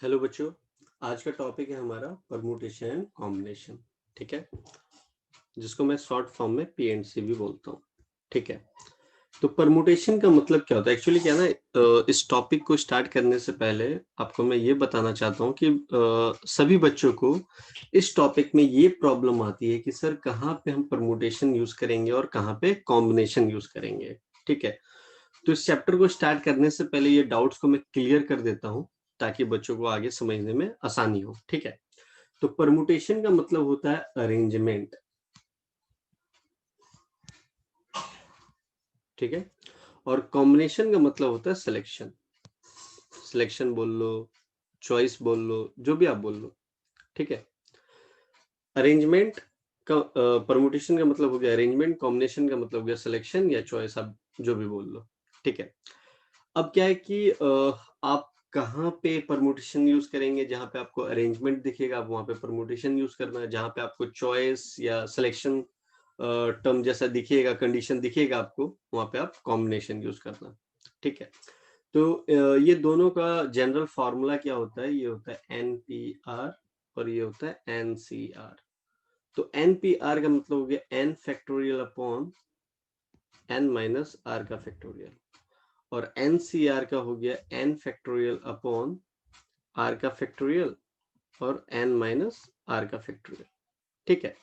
Hello बच्चों, आज का टॉपिक है हमारा परमुटेशन एंड कॉम्बिनेशन। ठीक है, जिसको मैं शॉर्ट फॉर्म में पीएनसी भी बोलता हूँ। ठीक है, तो परमुटेशन का मतलब क्या होता है? एक्चुअली क्या है ना, इस टॉपिक को स्टार्ट करने से पहले आपको मैं ये बताना चाहता हूँ कि सभी बच्चों को इस टॉपिक में ये प्रॉब्लम आती है कि सर कहाँ पे हम परमुटेशन यूज करेंगे और कहाँ पे कॉम्बिनेशन यूज करेंगे। ठीक है, तो इस चैप्टर को स्टार्ट करने से पहले ये डाउट्स को मैं क्लियर कर देता हूँ ताकि बच्चों को आगे समझने में आसानी हो। ठीक है, तो परमुटेशन का मतलब होता है अरेंजमेंट। ठीक है, और कॉम्बिनेशन का मतलब होता है सिलेक्शन। सिलेक्शन बोल लो, चॉइस बोल लो, जो भी आप बोल लो। ठीक है, अरेंजमेंट का परमुटेशन का मतलब हो गया अरेंजमेंट, कॉम्बिनेशन का मतलब हो गया सिलेक्शन या चॉइस, आप जो भी बोल लो। ठीक है, अब क्या है कि आप कहाँ पे परमुटेशन यूज करेंगे? जहां पे आपको अरेंजमेंट दिखेगा आप वहां पे परमुटेशन यूज करना है, जहां पे आपको चॉइस या सिलेक्शन टर्म जैसा दिखेगा, कंडीशन दिखेगा आपको, वहां पे आप कॉम्बिनेशन यूज करना। ठीक है, तो ये दोनों का जनरल फॉर्मूला क्या होता है? ये होता है एनपीआर और ये होता है एनसीआर। तो एनपीआर का मतलब हो गया n factorial upon n minus r का फैक्टोरियल, और एनसीआर का हो गया एन फैक्टोरियल अपॉन आर का फैक्टोरियल और एन माइनस आर का फैक्टोरियल। ठीक है,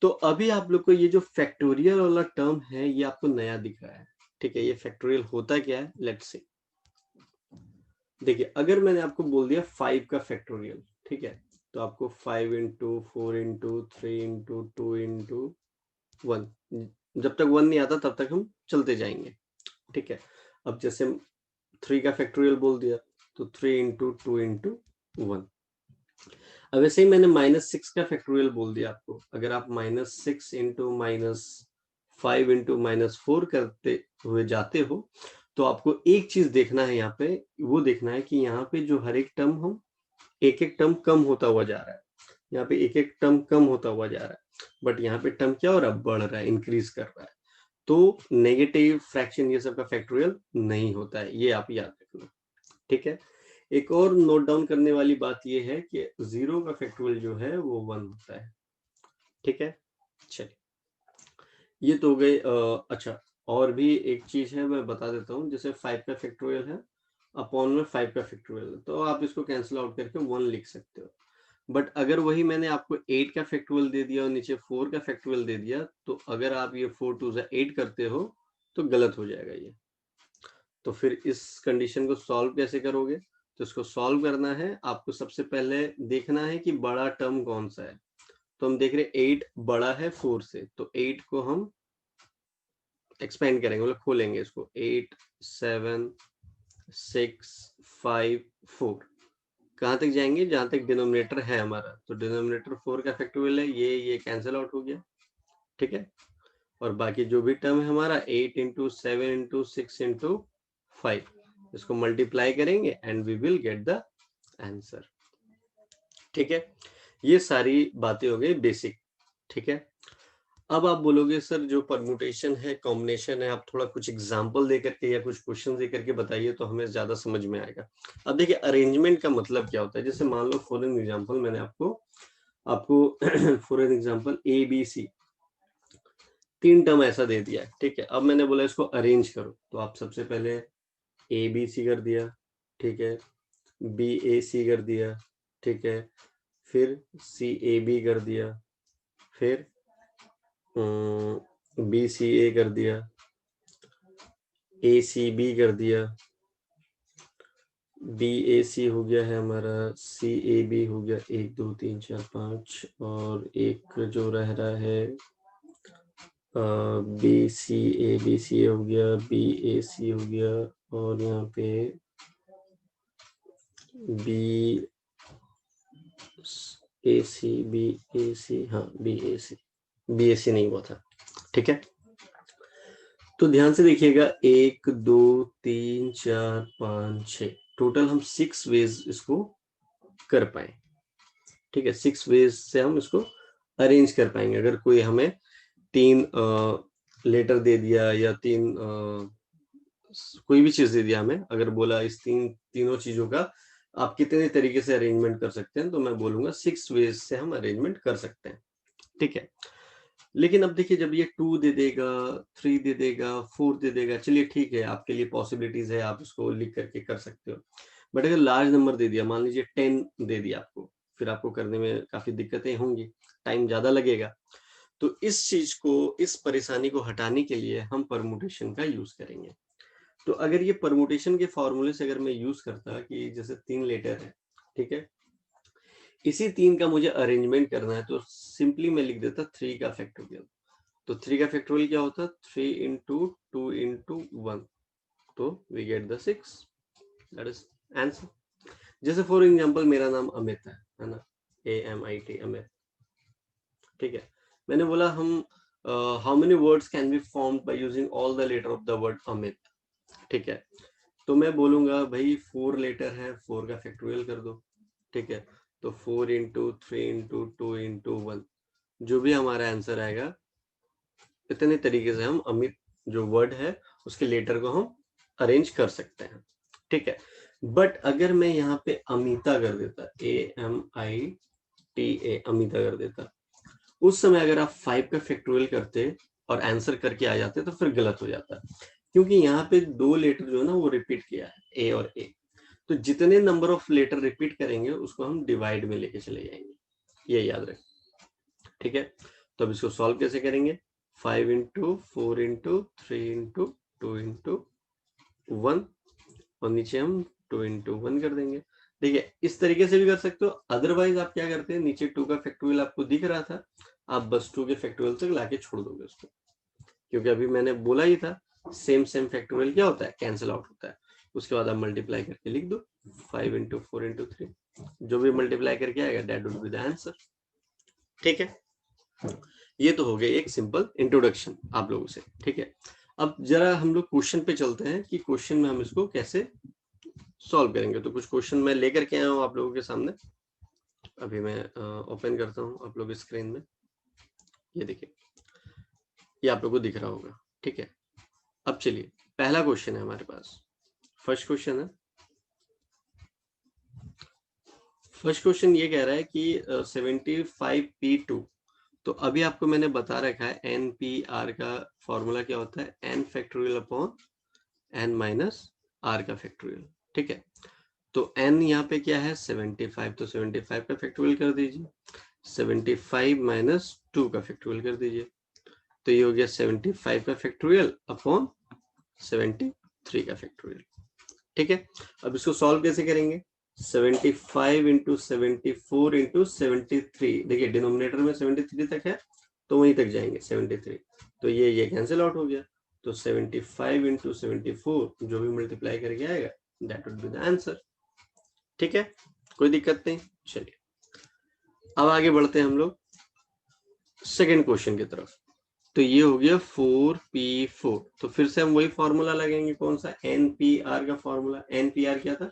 तो अभी आप लोग को ये जो फैक्टोरियल वाला टर्म है ये आपको नया दिख रहा है। ठीक है, ये फैक्टोरियल होता क्या है, लेट्स सी। देखिए, अगर मैंने आपको बोल दिया 5 का फैक्टोरियल, ठीक है, तो आपको 5 इंटू 4 इंटू 3 इंटू 2 इंटू 1, जब तक 1 नहीं आता तब तक हम चलते जाएंगे। ठीक है, अब जैसे 3 का फैक्टोरियल बोल दिया तो 3 इंटू 2 इंटू 1। अब वैसे ही मैंने -6 का फैक्टोरियल बोल दिया आपको। अगर आप -6 इंटू -5 इंटू -4 करते हुए जाते हो तो आपको एक चीज देखना है यहाँ पे, वो देखना है कि यहाँ पे जो हर एक टर्म हम एक एक टर्म कम होता हुआ जा रहा है। यहाँ पे एक एक टर्म कम होता हुआ जा रहा है, बट यहाँ पे टर्म क्या हो रहा है, बढ़ रहा है, इंक्रीज कर रहा है। तो नेगेटिव फ्रैक्शन ये सब का फैक्टोरियल नहीं होता है, ये आप याद रखना। ठीक है, एक और नोट डाउन करने वाली बात ये है कि 0 का फैक्टोरियल जो है वो 1 होता है। ठीक है, चलिए, ये तो हो गई। अच्छा, और भी एक चीज है मैं बता देता हूँ। जैसे 5 का फैक्टोरियल है अपॉन में 5 का फैक्टोरियल है, तो आप इसको कैंसिल आउट करके 1 लिख सकते हो। बट अगर वही मैंने आपको 8 का फैक्टोरियल दे दिया और नीचे 4 का फैक्टोरियल दे दिया, तो अगर आप ये 4 2 8 करते हो तो गलत हो जाएगा ये। तो फिर इस कंडीशन को सॉल्व कैसे करोगे? तो इसको सॉल्व करना है आपको, सबसे पहले देखना है कि बड़ा टर्म कौन सा है। तो हम देख रहे हैं 8 बड़ा है 4 से, तो 8 को हम एक्सपेंड करेंगे, मतलब खोलेंगे इसको। 8 7 6 5 4 कहाँ तक जाएंगे? जहां तक डिनोमिनेटर है हमारा। तो डिनोमिनेटर 4 का फैक्टोरियल है, ये कैंसिल आउट हो गया। ठीक है, और बाकी जो भी टर्म है हमारा 8 इंटू 7 इंटू 6 इंटू 5, इसको मल्टीप्लाई करेंगे and we will get the answer. ठीक है, ये सारी बातें हो गई बेसिक। ठीक है, अब आप बोलोगे सर जो परमुटेशन है, कॉम्बिनेशन है, आप थोड़ा कुछ एग्जांपल दे करके या कुछ क्वेश्चन दे करके बताइए तो हमें ज्यादा समझ में आएगा। अब देखिए, अरेंजमेंट का मतलब क्या होता है। जैसे मान लो फॉर एन एग्जांपल मैंने आपको आपको for an example A B C 3 term ऐसा दे दिया है। ठीक है, अब मैंने बोला इसको अरेंज करो, तो आप सबसे पहले ए बी सी कर दिया। ठीक है, बी ए सी कर दिया। ठीक है, फिर सी ए बी कर दिया, फिर बी सी ए कर दिया, ए सी बी कर दिया, बी ए सी हो गया है हमारा, सी ए बी हो गया, 1 2 3 4 5, और एक जो रह रहा है बी सी ए हो गया, बी ए सी हो गया, और यहाँ पे बी ए सी बी ए सी, हाँ बी ए सी नहीं हुआ था। ठीक है, तो ध्यान से देखिएगा, 1 2 3 4 5 6, टोटल हम 6 वेज इसको कर पाए। ठीक है, 6 वेज से हम इसको अरेंज कर पाएंगे। अगर कोई हमें 3 लेटर दे दिया या 3 कोई भी चीज दे दिया हमें, अगर बोला इस तीनों चीजों का आप कितने तरीके से अरेंजमेंट कर सकते हैं, तो मैं बोलूंगा 6 वेज से हम अरेंजमेंट कर सकते हैं, ठीक है। लेकिन अब देखिए जब ये 2 दे देगा, 3 दे देगा, 4 दे देगा, चलिए ठीक है, आपके लिए पॉसिबिलिटीज है, आप उसको लिख करके कर सकते हो। बट अगर लार्ज नंबर दे दिया, मान लीजिए 10 दे दिया आपको, फिर आपको करने में काफी दिक्कतें होंगी, टाइम ज्यादा लगेगा। तो इस चीज को, इस परेशानी को हटाने के लिए हम परमुटेशन का यूज करेंगे। तो अगर ये परमुटेशन के फॉर्मूले से अगर मैं यूज करता कि जैसे 3 लेटर है, ठीक है, इसी 3 का मुझे अरेंजमेंट करना है, तो सिंपली मैं लिख देता 3 का फैक्टोरियल। तो 3 का फैक्टोरियल क्या होता है? 3 into 2 into 1, तो we get the 6, that is answer. जैसे फॉर एग्जांपल मेरा नाम अमित है ना, AMIT अमित, ठीक है। मैंने बोला हम how many words can be formed by using all the letter of the word Amit, ठीक है। तो मैं बोलूंगा भाई 4 लेटर है, 4 का फैक्टोरियल कर दो, ठीक है। तो 4 into 3 into 2 into 1, जो भी हमारा आंसर आएगा, इतने तरीके से हम अमित जो वर्ड है उसके लेटर को हम अरेंज कर सकते हैं, ठीक है। बट अगर मैं यहाँ पे अमिता कर देता, AMITA अमिता कर देता, उस समय अगर आप 5 का फैक्टोरियल करते और आंसर करके आ जाते तो फिर गलत हो जाता, क्योंकि यहाँ पे 2 लेटर जो है ना वो रिपीट किया है, ए और ए। तो जितने नंबर ऑफ लेटर रिपीट करेंगे उसको हम डिवाइड में लेके चले जाएंगे, ये याद रखें, ठीक है। तो अब इसको सॉल्व कैसे करेंगे? 5 into 4 into 3 into 2 into 1, और नीचे हम 2 into 1 कर देंगे। देखिए इस तरीके से भी कर सकते हो, अदरवाइज आप क्या करते हैं, नीचे 2 का फैक्टोरियल आपको दिख रहा था, आप बस 2 के फैक्टोरियल तक लाके छोड़ दोगे उसको, क्योंकि अभी मैंने बोला ही था सेम सेम फैक्टोरियल क्या होता है, कैंसिल आउट होता है। उसके बाद आप मल्टीप्लाई करके लिख दो 5 into 4 into 3, जो भी मल्टीप्लाई करके आएगा that will be the answer, ठीक है। ये तो हो गया एक सिंपल इंट्रोडक्शन आप लोगों से, ठीक है। अब जरा हम लोग क्वेश्चन पे चलते हैं कि क्वेश्चन में हम इसको कैसे सॉल्व करेंगे। तो कुछ क्वेश्चन मैं लेकर के आया हूँ आप लोगों के सामने, अभी मैं ओपन करता हूँ आप लोग स्क्रीन में, ये देखिए, ये आप लोगों को दिख रहा होगा, ठीक है। अब चलिए पहला क्वेश्चन है हमारे पास, फर्स्ट क्वेश्चन है। फर्स्ट क्वेश्चन ये कह रहा है कि 75P2, तो अभी आपको मैंने बता रखा है NPR का फॉर्मूला क्या होता है, n factorial upon n minus r का फैक्टोरियल, ठीक है। तो n यहाँ पे क्या है 75, तो 75 का फैक्टोरियल कर दीजिए, 75 माइनस 2 का फैक्टोरियल कर दीजिए, तो ये हो गया 75 का फैक्टोरियल अपॉन 73 का फैक्टोरियल, ठीक है। अब इसको सॉल्व कैसे करेंगे, 75 into 74 into 73, देखिए डिनोमिनेटर में 73 तक है तो वहीं तक जाएंगे 73, तो ये कैंसिल आउट हो गया, तो 75 into 74 जो भी मल्टीप्लाई करके आएगा that would be the answer, ठीक है, कोई दिक्कत नहीं। चलिए अब आगे बढ़ते हैं हम लोग सेकेंड क्वेश्चन की तरफ। तो ये हो गया 4P4, तो फिर से हम वही फॉर्मूला लगेंगे, कौन सा, NPR का फॉर्मूला। NPR क्या था,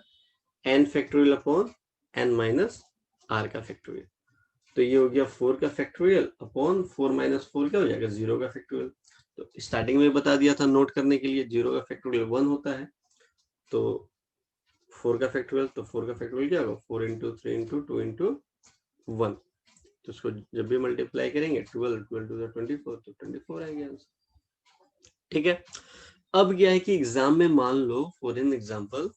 n factorial upon n minus r का फैक्टोरियल, तो ये हो गया 4 का फैक्टोरियल अपॉन 4 माइनस 4 क्या हो जाएगा 0 का फैक्टोरियल। तो स्टार्टिंग में बता दिया था नोट करने के लिए, 0 का फैक्टोरियल 1 होता है, तो 4 का फैक्टोरियल, तो 4 का फैक्टोरियल क्या होगा 4 into 3 into 2 into 1, तो उसको जब भी मल्टीप्लाई करेंगे 12 12 to the 24, तो 24 आएगा आंसर, ठीक है। अब क्या है कि एग्जाम में मान लो फॉर एन एग्जांपल,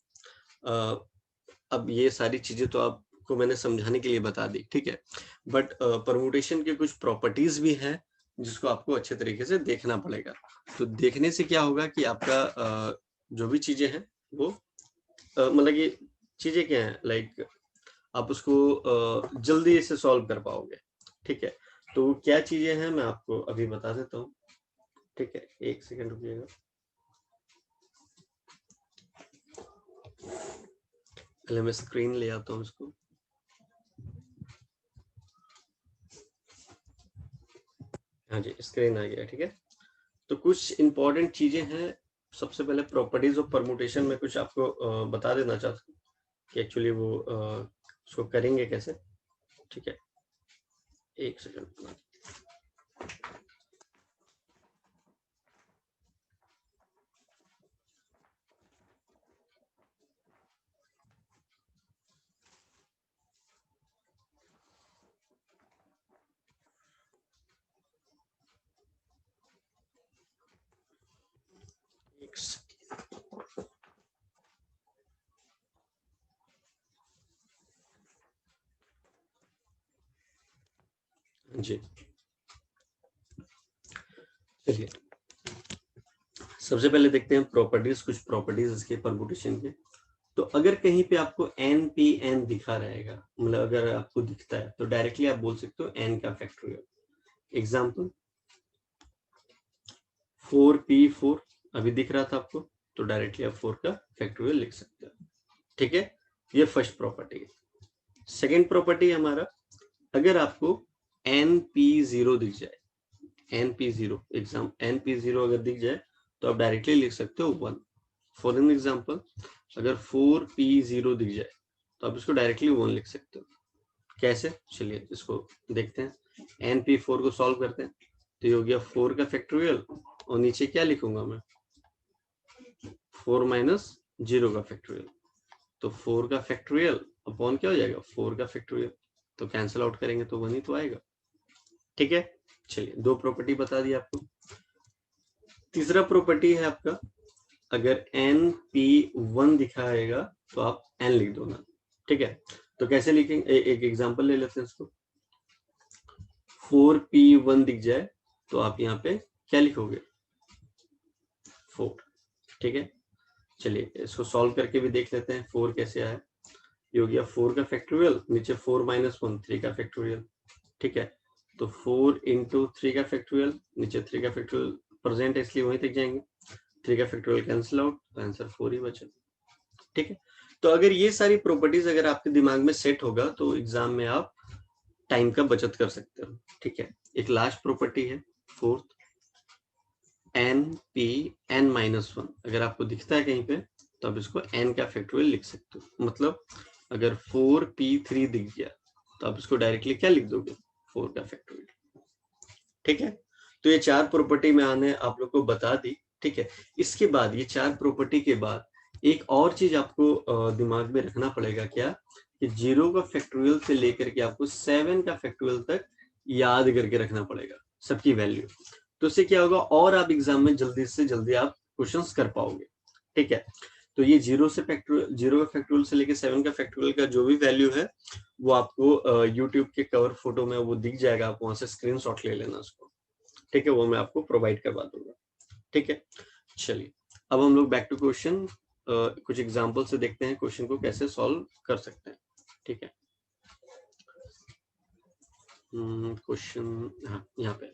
अब ये सारी चीजें तो आपको मैंने समझाने के लिए बता दी, ठीक है, बट परमुटेशन के कुछ प्रॉपर्टीज भी हैं जिसको आपको अच्छे तरीके से देखना पड़ेगा। तो देखने से क्या होगा कि आपका जो भी चीजें हैं वो मतलब कि चीजें क्या है, लाइक आप उसको जल्दी से सॉल्व कर पाओगे, ठीक है। तो क्या चीजें हैं मैं आपको अभी बता देता हूँ, ठीक है, एक सेकंड रुकिएगा, पहले मैं स्क्रीन ले आता हूँ इसको। हाँ जी स्क्रीन आ गया, ठीक है। तो कुछ इंपॉर्टेंट चीजें हैं, सबसे पहले प्रॉपर्टीज ऑफ परमुटेशन में कुछ आपको बता देना चाहता हूँ कि एक्चुअली वो उसको करेंगे कैसे, ठीक है, एक सेकंड। जी चलिए सबसे पहले देखते हैं प्रॉपर्टीज, कुछ प्रॉपर्टीज इसके परम्यूटेशन के। तो अगर कहीं पे आपको एन पी एन दिखा रहेगा, मतलब अगर आपको दिखता है तो डायरेक्टली आप बोल सकते हो एन का फैक्टोरियल। एग्जाम्पल 4p4 अभी दिख रहा था आपको, तो डायरेक्टली आप 4 का फैक्टोरियल लिख सकते हो। ठीक है, ये फर्स्ट प्रॉपर्टी है। सेकेंड प्रॉपर्टी हमारा, अगर आपको np0 दिख जाए, np0 एग्जाम np0 अगर दिख जाए तो आप डायरेक्टली लिख सकते हो 1। फॉर एन एग्जाम्पल अगर 4p0 दिख जाए तो आप इसको डायरेक्टली 1 लिख सकते हो। कैसे, चलिए इसको देखते हैं। np4 को सॉल्व करते हैं, तो ये हो गया 4 का फैक्टोरियल और नीचे क्या लिखूंगा मैं, 4 माइनस 0 का फैक्टोरियल। तो 4 का फैक्टोरियल अपॉन क्या हो जाएगा, 4 का फैक्टोरियल, तो कैंसिल आउट करेंगे तो 1 ही तो आएगा। ठीक है, चलिए दो प्रॉपर्टी बता दी आपको। तीसरा प्रॉपर्टी है आपका, अगर np1 दिखाएगा तो आप n लिख दो ना। ठीक है, तो कैसे लिखेंगे, एक एग्जांपल ले लेते हैं इसको। 4p1 दिख जाए तो आप यहाँ पे क्या लिखोगे, 4। ठीक है, चलिए इसको सॉल्व करके भी देख लेते हैं 4 कैसे आया। ये हो गया 4 का फैक्टोरियल, नीचे 4 माइनस 1 3 का फैक्टोरियल। ठीक है, तो 4 इंटू 3 का फैक्टोरियल, नीचे 3 का फैक्टोरियल प्रेजेंट है इसलिए वहीं तक जाएंगे, 3 का फैक्टोरियल कैंसिल आउट, तो आंसर 4 ही बचा। ठीक है, तो अगर ये सारी प्रॉपर्टीज अगर आपके दिमाग में सेट होगा तो एग्जाम में आप टाइम का बचत कर सकते हो। ठीक है, एक लास्ट प्रॉपर्टी है fourth, n p n minus 1 अगर आपको दिखता है कहीं पे तो आप इसको n का फैक्टोरियल लिख सकते हो। मतलब अगर 4p3 दिख गया तो आप इसको डायरेक्टली क्या लिख दोगे, 4 का फैक्टोरियल। ठीक है, तो ये चार प्रॉपर्टी मैंने आप लोग को बता दी। ठीक है, इसके बाद ये चार प्रॉपर्टी के बाद एक और चीज आपको दिमाग में रखना पड़ेगा, क्या कि 0 का फैक्टोरियल से लेकर के आपको 7 का फैक्टोरियल तक याद करके रखना पड़ेगा सबकी वैल्यू। तो इससे क्या होगा, और आप एग्जाम में जल्दी से जल्दी आप क्वेश्चंस कर पाओगे। ठीक है, तो ये 0 का फैक्टोरियल से लेकर 7 का फैक्टोरियल का जो भी वैल्यू है वो आपको यूट्यूब के कवर फोटो में वो दिख जाएगा, आप वहां से स्क्रीनशॉट ले लेना उसको। ठीक है, वो मैं आपको प्रोवाइड करवा दूंगा। ठीक है, चलिए अब हम लोग बैक टू क्वेश्चन, कुछ एग्जांपल से देखते हैं क्वेश्चन को कैसे सॉल्व कर सकते हैं। ठीक है, क्वेश्चन हाँ यहाँ पे,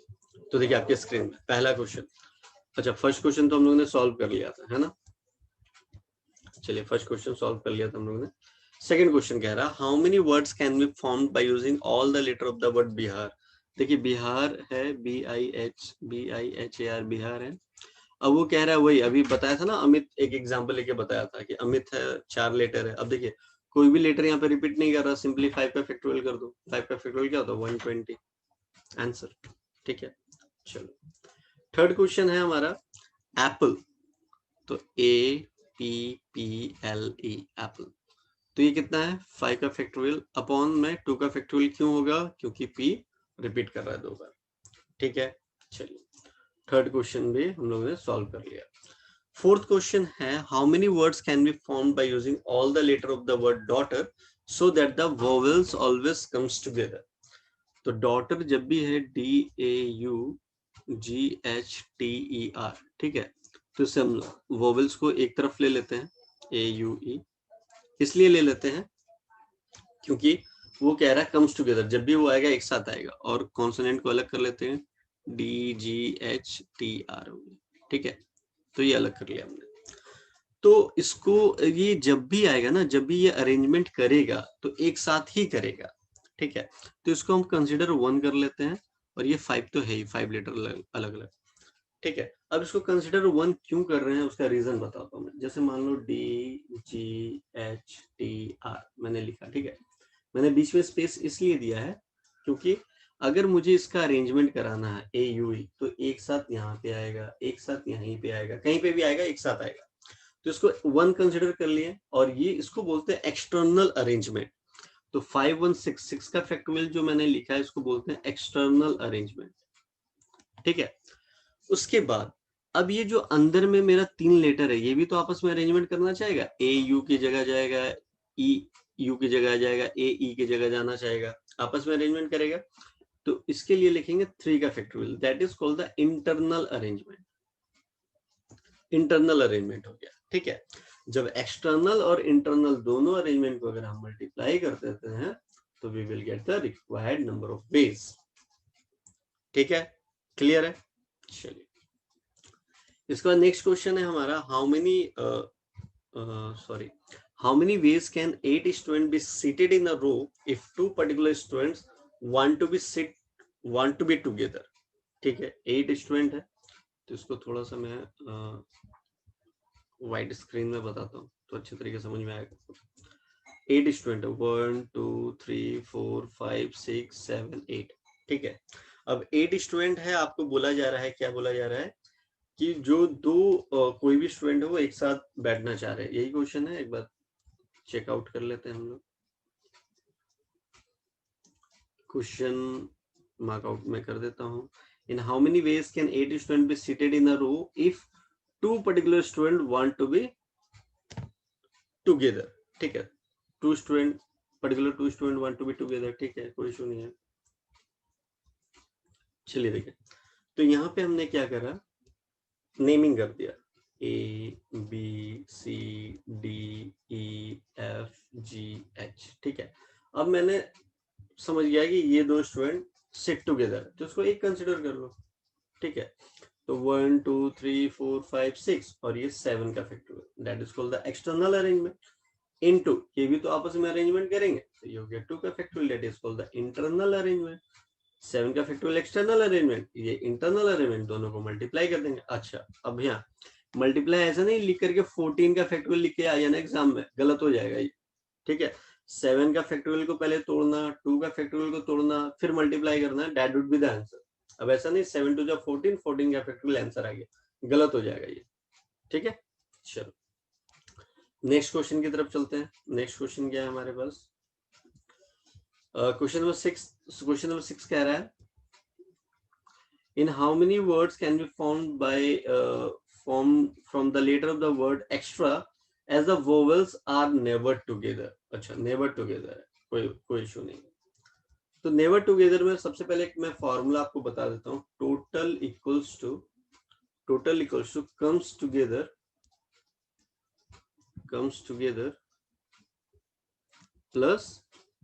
तो देखिए आपके स्क्रीन में पहला क्वेश्चन। अच्छा, फर्स्ट क्वेश्चन तो हम लोगों ने सॉल्व कर लिया था, है ना। चलिए फर्स्ट क्वेश्चन सॉल्व कर लिया था हम लोगों ने। सेकंड क्वेश्चन कह रहा है, how many words can be formed by using all the letter of the word Bihar. देखिए बिहार है, BIHAR बिहार है। अब वो कह रहा है, वही अभी बताया था ना अमित, एक एग्जांपल लेके बताया था कि अमित है 4 लेटर है। अब देखिए कोई भी लेटर यहाँ पे रिपीट नहीं कर रहा, सिंपली 5 का फैक्टोरियल कर दो। 5 का फैक्टोरियल क्या होता है, 120 आंसर। ठीक है, चलो थर्ड क्वेश्चन है हमारा एप्पल, तो APPLE एप्पल, तो ये कितना है 5 का फैक्टोरियल अपॉन में 2 का फैक्टोरियल, क्यों होगा, क्योंकि P रिपीट कर रहा है 2 बार। ठीक है, चलिए थर्ड क्वेश्चन भी हम लोगों ने सॉल्व कर लिया। फोर्थ क्वेश्चन है, how many words can be formed by using all the letter of the word daughter so that the vowels always comes together. तो डॉटर जब भी है DAUGHTER, ठीक है, तो इससे हम वोवेल्स को एक तरफ ले लेते हैं, AUE इसलिए ले लेते हैं क्योंकि वो कह रहा है कम्स टुगेदर, जब भी वो आएगा एक साथ आएगा, और कॉन्सोनेंट को अलग कर लेते हैं, DGHTR। ठीक है, तो ये अलग कर लिया हमने। तो इसको ये जब भी आएगा ना, जब भी ये अरेंजमेंट करेगा तो एक साथ ही करेगा। ठीक है, तो इसको हम कंसिडर 1 कर लेते हैं, और ये 5 तो है ही, 5 लेटर अलग अलग। ठीक है, अब इसको कंसिडर 1 क्यों कर रहे हैं उसका रीजन बताता हूँ मैं। जैसे मान लो DGHTR मैंने लिखा, ठीक है, मैंने बीच में स्पेस इसलिए दिया है क्योंकि अगर मुझे इसका अरेंजमेंट कराना है AUE, तो एक साथ यहाँ पे आएगा, एक साथ यहीं पे आएगा, कहीं पे भी आएगा, एक साथ आएगा। तो इसको 1 कंसिडर कर लिए, और ये इसको बोलते हैं एक्सटर्नल अरेंजमेंट। तो 5166 का फैक्टोरियल जो मैंने लिखा है इसको बोलते हैं एक्सटर्नल अरेंजमेंट। ठीक है, उसके बाद अब ये जो अंदर में मेरा 3 लेटर है ये भी तो आपस में अरेंजमेंट करना चाहेगा, AU की जगह जाएगा, EU की जगह जाएगा, AE की जगह जाना चाहेगा, आपस में अरेंजमेंट करेगा। तो इसके लिए लिखेंगे 3 का factorial, that is called the internal arrangement. Internal arrangement हो गया, ठीक है। जब एक्सटर्नल और इंटरनल दोनों अरेंजमेंट को अगर हम मल्टीप्लाई कर देते हैं तो we will get the required number of ways. ठीक है, क्लियर है। चलिए इसके बाद नेक्स्ट क्वेश्चन है हमारा, how many ways can 8 student be seated in a row if 2 particular students want to be together. ठीक है, 8 स्टूडेंट है, तो इसको थोड़ा सा मैं वाइट स्क्रीन में बताता हूँ तो अच्छे तरीके समझ में आएगा। 8 स्टूडेंट है, 1 2 3 4 5 6 7 8। ठीक है, अब 8 स्टूडेंट है, आपको बोला जा रहा है, क्या बोला जा रहा है कि जो कोई भी स्टूडेंट है वो एक साथ बैठना चाह रहे हैं, यही क्वेश्चन है। एक बार चेकआउट कर लेते हैं हम लोग, क्वेश्चन मार्कआउट में कर देता हूँ। In how many ways can 8 student be seated in a row if 2 particular student want to be together. ठीक है, 2 student want to be together. ठीक है, कोई इशू नहीं है। चलिए देखिए, तो यहाँ पे हमने क्या करा, नेमिंग कर दिया, ABCDEFGH। ठीक है, अब मैंने समझ गया कि ये 2 स्टूडेंट सिट टुगेदर, तो उसको एक कंसिडर कर लो। ठीक है, तो 1 2 3 4 5 6 और ये 7 का factorial, that is called the external arrangement. Into ये भी तो आपस में अरेंजमेंट करेंगे, तो यू गेट 2 का factorial, that is called the internal arrangement. 7 का फैक्टोरियल एक्सटर्नल अरेंजमेंट, ये इंटरनल अरेंजमेंट, दोनों को मल्टीप्लाई कर देंगे। अच्छा, अब यहाँ मल्टीप्लाई ऐसा नहीं लिख करके 14 का फैक्टोरियल लिख के आ जाना एग्जाम में, गलत हो जाएगा ये। ठीक है, 7 का फैक्टोरियल को पहले तोड़ना, 2 का फैक्टोरियल को तोड़ना, फिर मल्टीप्लाई करना, that would be the answer. अब ऐसा नहीं 7 2 14, 14 का फैक्टोरियल आंसर आ गया, गलत हो जाएगा ये। ठीक है, चलो नेक्स्ट क्वेश्चन की तरफ चलते हैं। नेक्स्ट क्वेश्चन क्या है हमारे पास, क्वेश्चन नंबर 6 कह रहा है, in how many words can be formed by from the letter of the word extra as the vowels are never together। अच्छा, never together है, कोई इशू नहीं। तो never together में सबसे पहले मैं फॉर्मूला आपको बता देता हूँ, total equals to comes together plus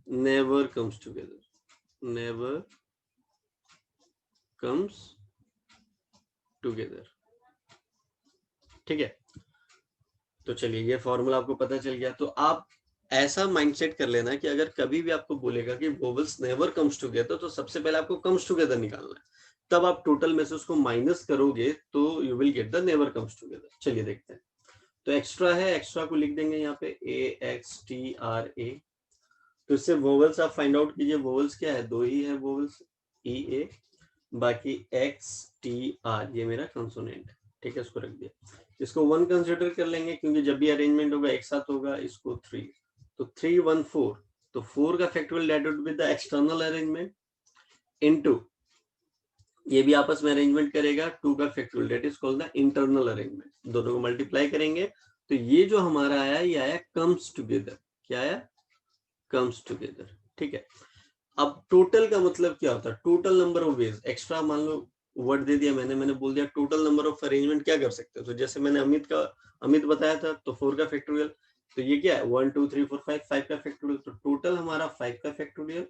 never comes together। ठीक है, तो चलिए ये फॉर्मूला आपको पता चल गया। तो आप ऐसा माइंडसेट कर लेना कि अगर कभी भी आपको बोलेगा कि वोवेल्स नेवर कम्स टुगेदर, तो सबसे पहले आपको कम्स टुगेदर निकालना है, तब आप टोटल में से उसको माइनस करोगे तो you will get the never comes together. चलिए देखते हैं, तो एक्स्ट्रा है, एक्स्ट्रा को लिख देंगे यहाँ पे AXTRA। तो इससे वोवेल्स आप फाइंड आउट कीजिए, वोवेल्स क्या है, 2 ही है वोवेल्स, EA, बाकी XTR ये मेरा कंसोनेंट है। ठीक है, इसको रख दिया, इसको 1 कंसिडर कर लेंगे क्योंकि जब भी अरेंजमेंट होगा एक साथ होगा। इसको 3, तो 3 1 4, तो 4 का factorial that would be the external arrangement, into ये भी आपस में अरेंजमेंट करेगा, 2 का factorial that is called the internal arrangement. दोनों को मल्टीप्लाई करेंगे तो ये जो हमारा आया, ये आया कम्स टुगेदर। क्या आया, कम्स टुगेदर। ठीक है, अब टोटल का मतलब क्या होता है, total number of veg. Extra मान लो वर्ड दे दिया मैंने बोल दिया टोटल नंबर ऑफ अरेंजमेंट क्या कर सकते हो, तो जैसे मैंने अमित बताया था, तो 4 का फैक्टोरियल, तो ये क्या है 1 2 3 4 5 का फैक्टोरियल, तो टोटल हमारा 5 का फैक्टोरियल।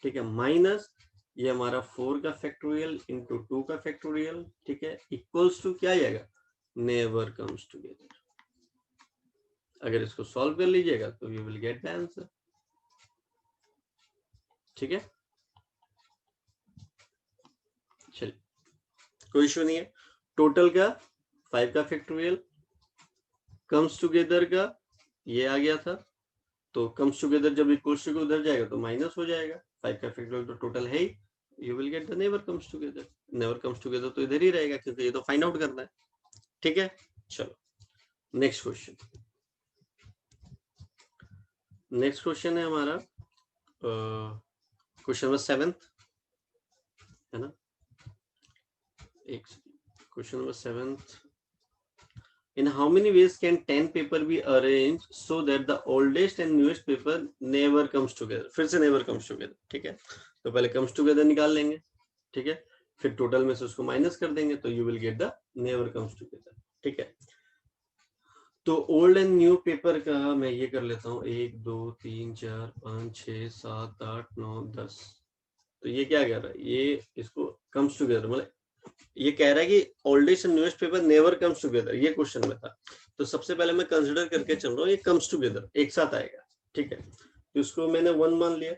ठीक है, माइनस ये हमारा 4 का फैक्टोरियल इंटू 2 का फैक्टोरियल। ठीक है, इक्वल्स टू क्या आएगा, नेवर कम्स टुगेदर। अगर इसको सॉल्व कर लीजिएगा तो you will get the answer. ठीक है, चलिए कोई इशू नहीं है। टोटल का 5 का फैक्टोरियल, कम्स टुगेदर का ये आ गया था, तो कम्स टुगेदर जब इक्वल्स टू उधर जाएगा तो माइनस हो जाएगा। 5 का फैक्टोरियल तो टोटल है ही, you will get the never comes together. Never comes together तो इधर ही रहेगा क्योंकि ये तो फाइंड आउट करना है। ठीक है, चलो नेक्स्ट क्वेश्चन। नेक्स्ट क्वेश्चन है हमारा क्वेश्चन नंबर 7 है ना, एक question number 7 In how many ways can 10 paper be arranged so that the oldest and newest paper never comes together? फिर से never comes together, ठीक है? तो पहले comes together निकाल लेंगे, ठीक है? फिर टोटल में से उसको माइनस कर देंगे तो you will get the never comes together, ठीक है? तो ओल्ड एंड न्यू पेपर का मैं ये कर लेता हूँ 1 2 3 4 5 6 7 8 9 10। तो ये क्या कह रहा है, ये इसको कम्स टुगेदर, मतलब ये कह रहा है कि oldest and newest paper never comes together, ये क्वेश्चन में था। तो सबसे पहले मैं कंसिडर करके चल रहा हूँ ये कम्स टुगेदर एक साथ आएगा, ठीक है? तो इसको मैंने 1 मान लिया,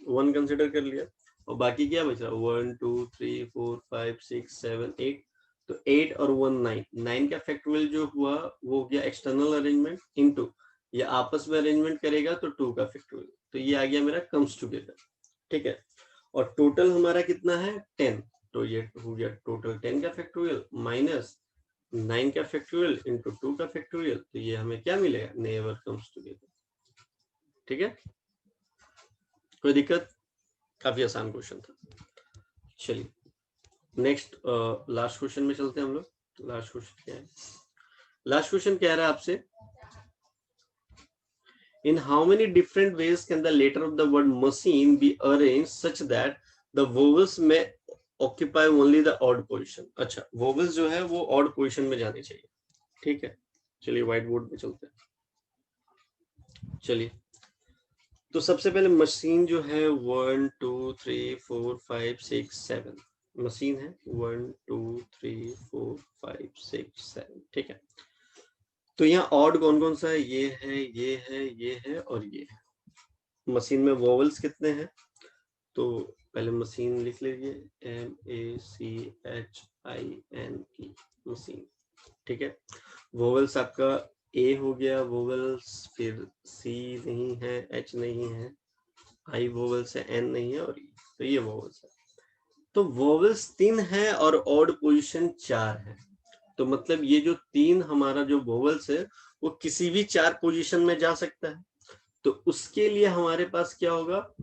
1 कंसिडर कर लिया, और बाकी क्या बच रहा, 1 2 3 4 5 6 7 8। तो 8 और 1 9, 9 का फैक्टोरियल जो हुआ वो हो गया एक्सटर्नल अरेंजमेंट इनटू, ये आपस में अरेंजमेंट करेगा तो 2 का फैक्टोरियल, तो ये आ गया मेरा कम्स टुगेदर, ठीक है? और टोटल हमारा कितना है 10, तो ये हो गया टोटल 10 का फैक्टोरियल माइनस 9 का फैक्टोरियल इनटू 2 का फैक्टोरियल, तो ये हमें क्या मिलेगा, नेवर कम्स टुगेदर, ठीक है? कोई दिक्कत? काफी आसान क्वेश्चन था। चलिए नेक्स्ट लास्ट क्वेश्चन में चलते हैं हम लोग। लास्ट क्वेश्चन क्या है? लास्ट क्वेश्चन कह रहा है आपसे, in how many different ways can the letter of the word machine be arranged such that the vowels may occupy only the odd position? अच्छा, vowels जो है वो odd position में जाने चाहिए, ठीक है? चलिए व्हाइट बोर्ड पे चलते हैं। चलिए तो सबसे पहले मशीन जो है 1 2 3 4 5 6 7 मशीन है, 1 2 3 4 5 6 7, ठीक है? तो यहाँ ऑड कौन कौन सा है, ये है, ये है, ये है और ये है। मशीन में वोवल्स कितने हैं, तो पहले मशीन लिख लीजिए, MACHINE मशीन, ठीक है? वोवल्स आपका ए हो गया वोवल्स, फिर सी नहीं है, एच नहीं है, आई वोवल्स है, एन नहीं है और ई, तो ये वोवल्स है। तो वोवल्स 3 है और ऑड पोजीशन 4 है, तो मतलब ये जो 3 हमारा जो वोवल्स है वो किसी भी 4 पोजीशन में जा सकता है। तो उसके लिए हमारे पास क्या होगा,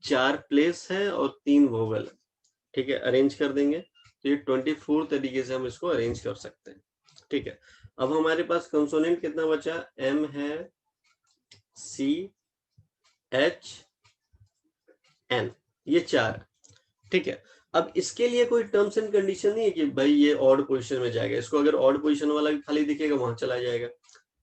4 प्लेस है और 3 वोवल है, ठीक है? अरेंज कर देंगे तो ये 24 तरीके से हम इसको अरेंज कर सकते हैं, ठीक है? अब हमारे पास कंसोनेंट कितना बचा, एम है, सी, एच, एन, ये 4, ठीक है? अब इसके लिए कोई टर्म्स एंड कंडीशन नहीं है कि भाई ये ऑड पोजीशन में जाएगा, इसको अगर ऑड पोजीशन वाला भी खाली दिखेगा वहां चला जाएगा,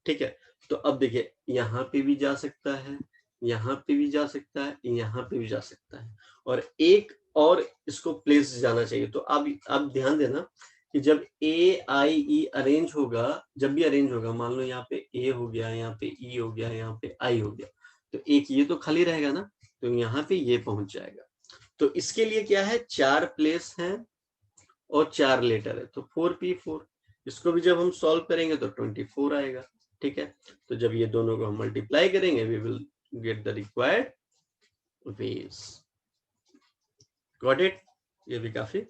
ठीक है? तो अब देखिए यहाँ पे भी जा सकता है, यहाँ पे भी जा सकता है, यहाँ पे भी जा सकता है, और एक और इसको प्लेस जाना चाहिए। तो अब ध्यान देना कि जब ए आई ई अरेंज होगा, जब भी अरेंज होगा, मान लो यहाँ पे ए हो गया, यहाँ पे ई हो गया, यहाँ पे आई हो गया, तो एक ये तो खाली रहेगा ना, तो यहाँ पे ये पहुंच जाएगा। तो इसके लिए क्या है, 4 प्लेस हैं और 4 लेटर है, तो 4p4, इसको भी जब हम सॉल्व करेंगे तो 24 आएगा, ठीक है? तो जब ये दोनों को हम मल्टीप्लाई करेंगे we will get the required ways. Got it? ये भी काफी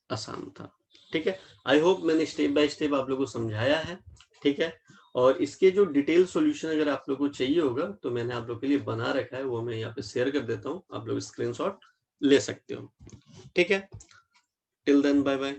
आसान था, ठीक है? आई होप मैंने स्टेप बाय स्टेप आप लोगों को समझाया है, ठीक है? और इसके जो डिटेल सॉल्यूशन अगर आप लोगों को चाहिए होगा तो मैंने आप लोगों के लिए बना रखा है, वो मैं यहाँ पे शेयर कर देता हूँ, आप लोग स्क्रीनशॉट ले सकते हो, ठीक है? Till then bye bye.